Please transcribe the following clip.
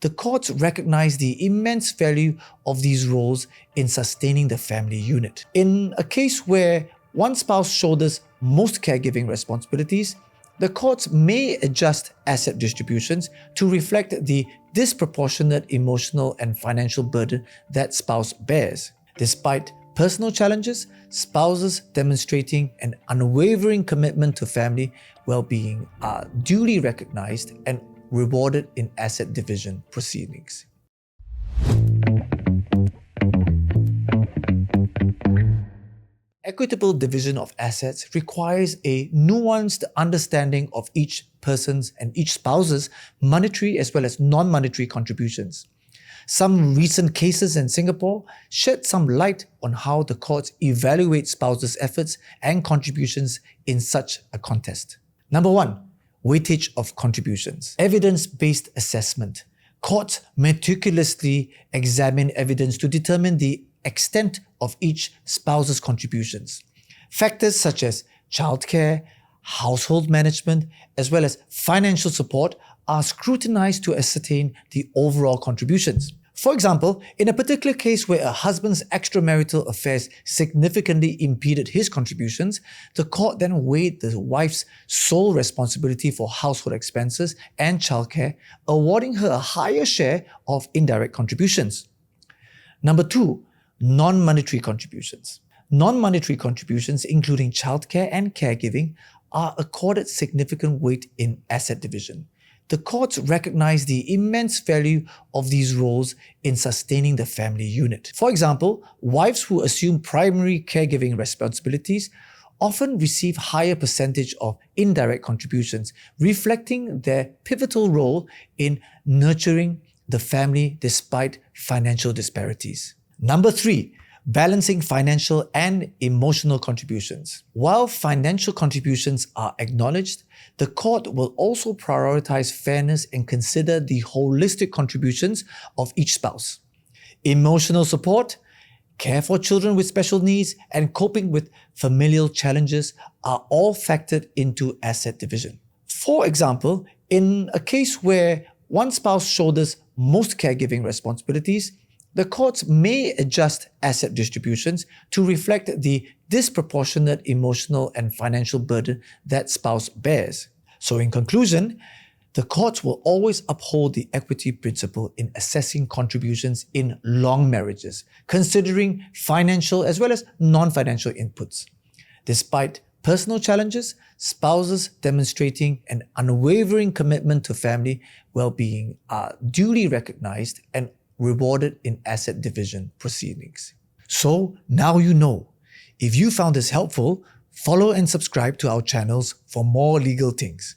the courts recognize the immense value of these roles in sustaining the family unit. In a case where one spouse shoulders most caregiving responsibilities, the courts may adjust asset distributions to reflect the disproportionate emotional and financial burden that spouse bears. Despite personal challenges, spouses demonstrating an unwavering commitment to family well-being are duly recognized and rewarded in asset division proceedings. Equitable division of assets requires a nuanced understanding of each person's and each spouse's monetary as well as non-monetary contributions. Some recent cases in Singapore shed some light on how the courts evaluate spouses' efforts and contributions in such a contest. Number 1. Weightage of contributions. Evidence-based assessment. Courts meticulously examine evidence to determine the extent of each spouse's contributions. Factors such as childcare, household management, as well as financial support are scrutinized to ascertain the overall contributions. For example, in a particular case where a husband's extramarital affairs significantly impeded his contributions, the court then weighed the wife's sole responsibility for household expenses and childcare, awarding her a higher share of indirect contributions. Number 2. Non-monetary contributions. Non-monetary contributions, including childcare and caregiving, are accorded significant weight in asset division. The courts recognize the immense value of these roles in sustaining the family unit. For example, wives who assume primary caregiving responsibilities often receive higher percentage of indirect contributions, reflecting their pivotal role in nurturing the family despite financial disparities. Number 3. Balancing financial and emotional contributions. While financial contributions are acknowledged, the court will also prioritize fairness and consider the holistic contributions of each spouse. Emotional support, care for children with special needs, and coping with familial challenges are all factored into asset division. For example, in a case where one spouse shoulders most caregiving responsibilities, the courts may adjust asset distributions to reflect the disproportionate emotional and financial burden that spouse bears. So in conclusion, the courts will always uphold the equity principle in assessing contributions in long marriages, considering financial as well as non-financial inputs. Despite personal challenges, spouses demonstrating an unwavering commitment to family well-being are duly recognized and rewarded in asset division proceedings. So now you know. If you found this helpful, follow and subscribe to our channels for more legal things.